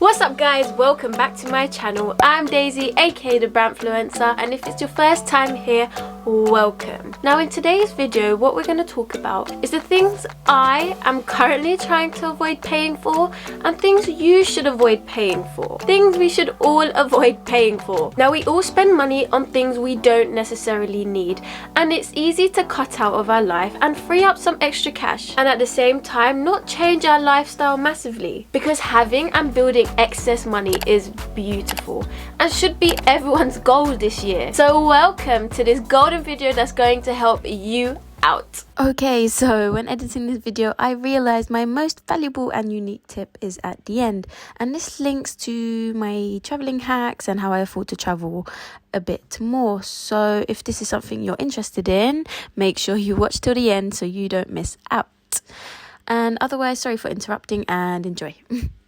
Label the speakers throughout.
Speaker 1: What's up guys, welcome back to my channel. I'm Daisy, aka the Brandfluencer, and if it's your first time here, welcome. Now in today's video, what we're going to talk about is the things I am currently trying to avoid paying for and things you should avoid paying for. Things we should all avoid paying for. Now we all spend money on things we don't necessarily need, and it's easy to cut out of our life and free up some extra cash, and at the same time not change our lifestyle massively, because having and building excess money is beautiful and should be everyone's goal this year. So welcome to this golden video that's going to help you out.
Speaker 2: Okay, so when editing this video, I realized my most valuable and unique tip is at the end, and this links to my traveling hacks and how I afford to travel a bit more. So if this is something you're interested in, make sure you watch till the end so you don't miss out. And otherwise, sorry for interrupting, and enjoy.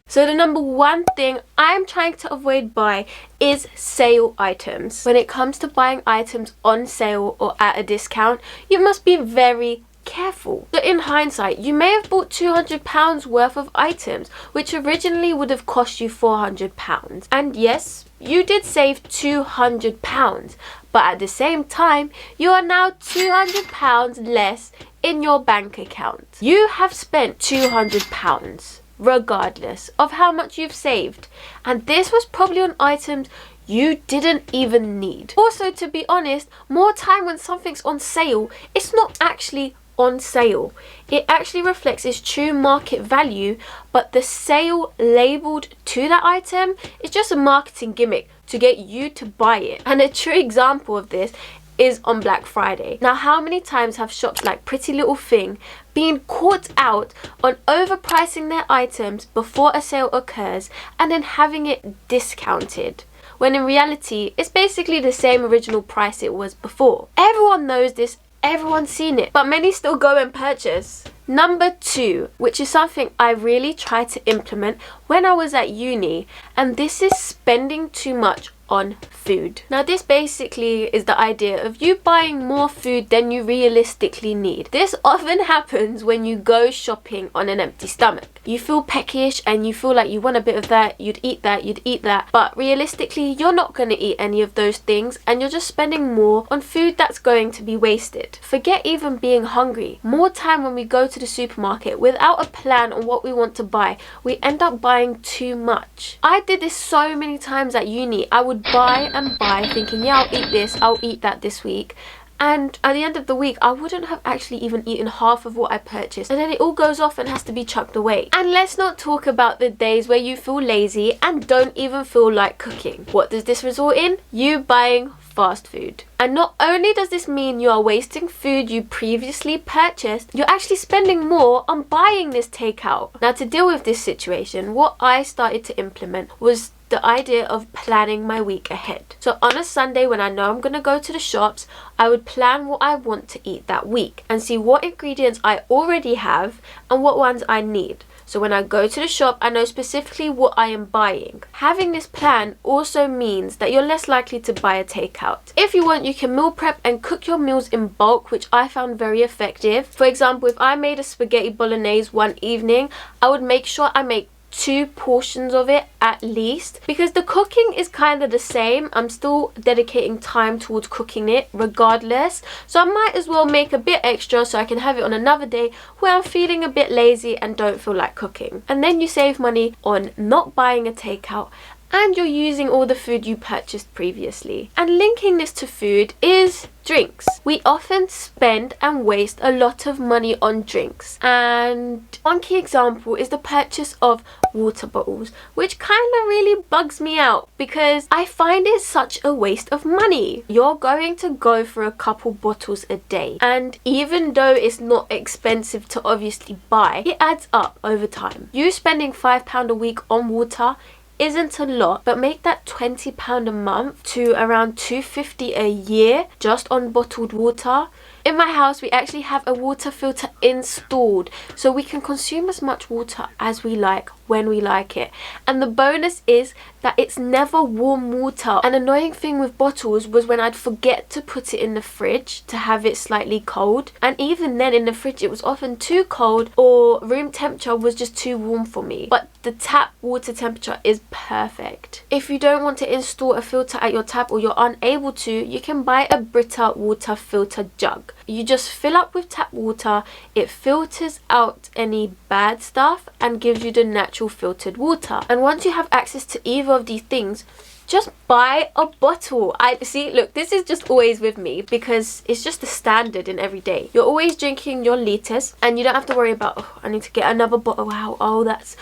Speaker 1: So the number one thing I'm trying to avoid buy is sale items. When it comes to buying items on sale or at a discount, you must be very careful. So in hindsight, you may have bought £200 worth of items, which originally would have cost you £400. And yes, you did save £200, but at the same time, you are now £200 less in your bank account. You have spent £200. Regardless of how much you've saved, and this was probably on items you didn't even need. Also, to be honest, more time when something's on sale, it's not actually on sale. It actually reflects its true market value, but the sale labeled to that item is just a marketing gimmick to get you to buy it. And a true example of this is on Black Friday. Now, how many times have shops like Pretty Little Thing been caught out on overpricing their items before a sale occurs and then having it discounted, when in reality it's basically the same original price it was before? Everyone knows this, everyone's seen it, but many still go and purchase. Number two, which is something I really tried to implement when I was at uni, and this is spending too much on food. Now this basically is the idea of you buying more food than you realistically need. This often happens when you go shopping on an empty stomach. You feel peckish and you feel like you want a bit of that, you'd eat that, but realistically you're not going to eat any of those things, and you're just spending more on food that's going to be wasted. Forget even being hungry. More time when we go to the supermarket without a plan on what we want to buy, we end up buying too much. I did this so many times at uni. I would buy and buy thinking, yeah, I'll eat this, I'll eat that this week, and at the end of the week I wouldn't have actually even eaten half of what I purchased, and then it all goes off and has to be chucked away. And let's not talk about the days where you feel lazy and don't even feel like cooking. What does this result in? You buying fast food. And not only does this mean you are wasting food you previously purchased, you're actually spending more on buying this takeout. Now, to deal with this situation, what I started to implement was the idea of planning my week ahead. So on a Sunday, when I know I'm gonna go to the shops, I would plan what I want to eat that week and see what ingredients I already have and what ones I need. So when I go to the shop, I know specifically what I am buying. Having this plan also means that you're less likely to buy a takeout. If you want, you can meal prep and cook your meals in bulk, which I found very effective. For example, if I made a spaghetti bolognese one evening, I would make sure I make 2 portions of it at least, because the cooking is kind of the same. I'm still dedicating time towards cooking it regardless, so I might as well make a bit extra so I can have it on another day where I'm feeling a bit lazy and don't feel like cooking. And then you save money on not buying a takeout, and you're using all the food you purchased previously. And linking this to food is drinks. We often spend and waste a lot of money on drinks, and one key example is the purchase of water bottles, which kind of really bugs me out because I find it such a waste of money. You're going to go for a couple bottles a day, and even though it's not expensive to obviously buy, it adds up over time. You spending £5 a week on water isn't a lot, but make that £20 a month to around £250 a year just on bottled water. In my house, we actually have a water filter installed, so we can consume as much water as we like when we like it. And the bonus is that it's never warm water. An annoying thing with bottles was when I'd forget to put it in the fridge to have it slightly cold, and even then in the fridge it was often too cold, or room temperature was just too warm for me. But the tap water temperature is perfect. If you don't want to install a filter at your tap, or you're unable to, you can buy a Brita water filter jug. You just fill up with tap water, it filters out any bad stuff and gives you the natural filtered water. And once you have access to either of these things, just buy a bottle. I see, look, this is just always with me because it's just the standard in every day. You're always drinking your liters and you don't have to worry about, oh, I need to get another bottle. Wow, oh, that's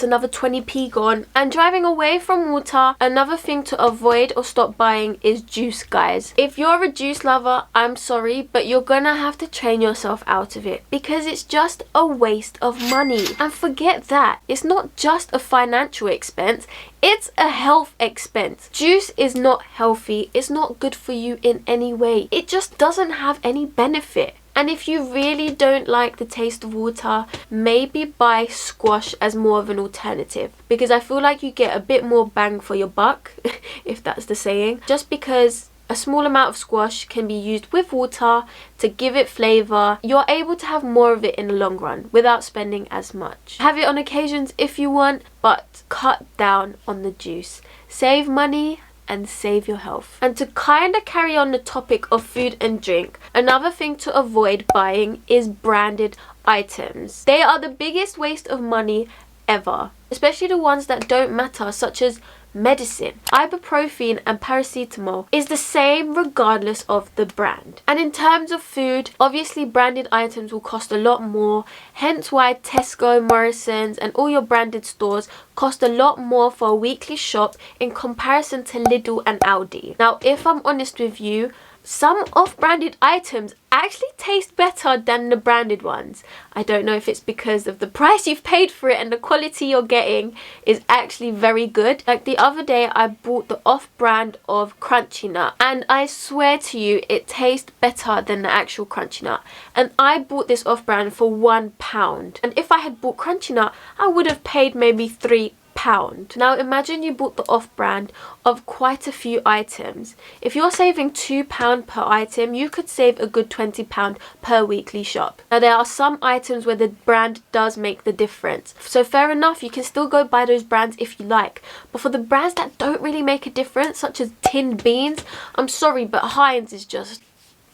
Speaker 1: another 20p gone. And driving away from water, another thing to avoid or stop buying is juice, guys. If you're a juice lover, I'm sorry, but you're gonna have to train yourself out of it because it's just a waste of money. And forget that, it's not just a financial expense, it's a health expense. Juice is not healthy, it's not good for you in any way. It just doesn't have any benefit. And if you really don't like the taste of water, maybe buy squash as more of an alternative, because I feel like you get a bit more bang for your buck, if that's the saying, just because a small amount of squash can be used with water to give it flavour. You're able to have more of it in the long run without spending as much. Have it on occasions if you want, but cut down on the juice. Save money and save your health. And to kind of carry on the topic of food and drink, another thing to avoid buying is branded items. They are the biggest waste of money ever, especially the ones that don't matter, such as medicine. Ibuprofen and paracetamol is the same regardless of the brand. And in terms of food, obviously branded items will cost a lot more, hence why Tesco, Morrison's and all your branded stores cost a lot more for a weekly shop in comparison to Lidl and Aldi. Now, if I'm honest with you, some off-branded items actually taste better than the branded ones. I don't know if it's because of the price you've paid for it and the quality you're getting is actually very good. Like the other day I bought the off-brand of Crunchy Nut and I swear to you it tastes better than the actual Crunchy Nut. And I bought this off-brand for £1. And if I had bought Crunchy Nut, I would have paid maybe £3. Now imagine you bought the off-brand of quite a few items. If you're saving £2 per item, you could save a good £20 per weekly shop. Now there are some items where the brand does make the difference, so fair enough, you can still go buy those brands if you like. But for the brands that don't really make a difference, such as tinned beans, I'm sorry, but Heinz is just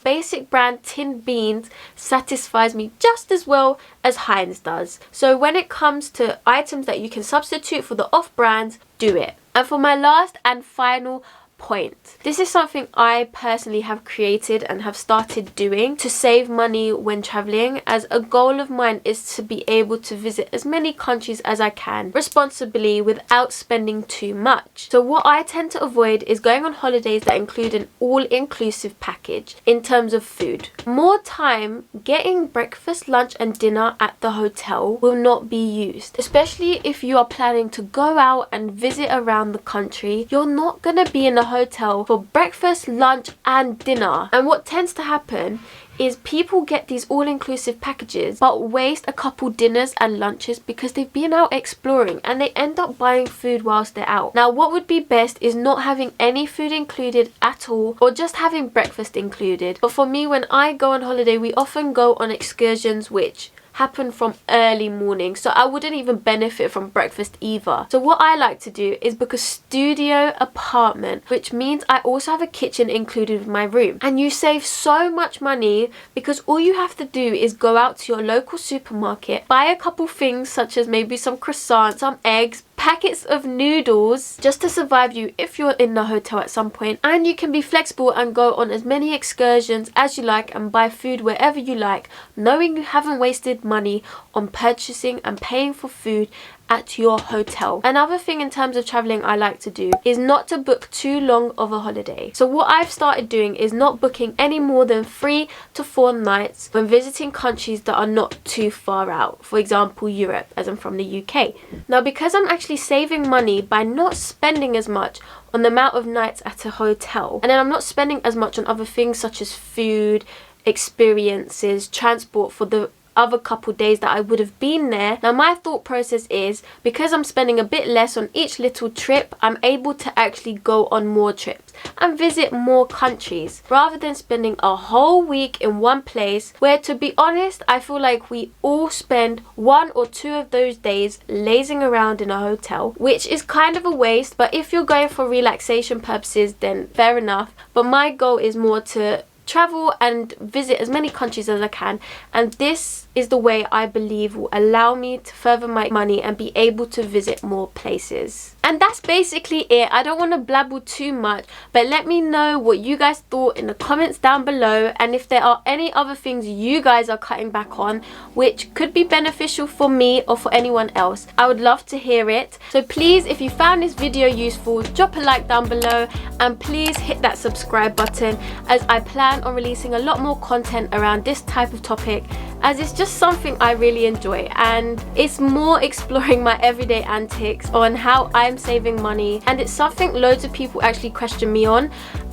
Speaker 1: basic brand. Tinned beans satisfies me just as well as Heinz does. So when it comes to items that you can substitute for the off-brands, do it. And for my last and final point, this is something I personally have created and have started doing to save money when traveling, as a goal of mine is to be able to visit as many countries as I can responsibly without spending too much. So what I tend to avoid is going on holidays that include an all-inclusive package in terms of food. More time getting breakfast, lunch and dinner at the hotel will not be used, especially if you are planning to go out and visit around the country. You're not going to be in a hotel for breakfast, lunch and dinner. And what tends to happen is people get these all-inclusive packages but waste a couple dinners and lunches because they've been out exploring and they end up buying food whilst they're out. Now what would be best is not having any food included at all, or just having breakfast included. But for me, when I go on holiday, we often go on excursions which happen from early morning, so I wouldn't even benefit from breakfast either. So what I like to do is book a studio apartment, which means I also have a kitchen included with my room, and you save so much money because all you have to do is go out to your local supermarket, buy a couple things such as maybe some croissants, some eggs, packets of noodles just to survive you if you're in the hotel at some point, and you can be flexible and go on as many excursions as you like and buy food wherever you like, knowing you haven't wasted money on purchasing and paying for food at your hotel. Another thing in terms of traveling I like to do is not to book too long of a holiday. So what I've started doing is not booking any more than 3 to 4 nights when visiting countries that are not too far out. For example, Europe, as I'm from the UK. Now because I'm actually saving money by not spending as much on the amount of nights at a hotel, and then I'm not spending as much on other things such as food, experiences, transport for the other couple days that I would have been there. Now my thought process is, because I'm spending a bit less on each little trip, I'm able to actually go on more trips and visit more countries rather than spending a whole week in one place, where, to be honest, I feel like we all spend 1 or 2 of those days lazing around in a hotel, which is kind of a waste. But if you're going for relaxation purposes, then fair enough. But my goal is more to travel and visit as many countries as I can, and this is the way I believe will allow me to further my money and be able to visit more places. And that's basically it. I don't want to blabble too much, but let me know what you guys thought in the comments down below, and if there are any other things you guys are cutting back on which could be beneficial for me or for anyone else. I would love to hear it. So please, if you found this video useful, drop a like down below, and please hit that subscribe button, as I plan on releasing a lot more content around this type of topic, as it's just something I really enjoy, and it's more exploring my everyday antics on how I'm saving money, and it's something loads of people actually question me on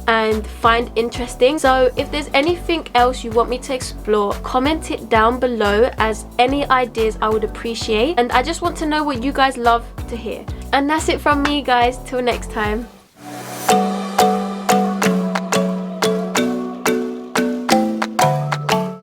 Speaker 1: and find interesting. So if there's anything else you want me to explore, comment it down below, as any ideas I would appreciate, and I just want to know what you guys love to hear. And that's it from me, guys. Till next time.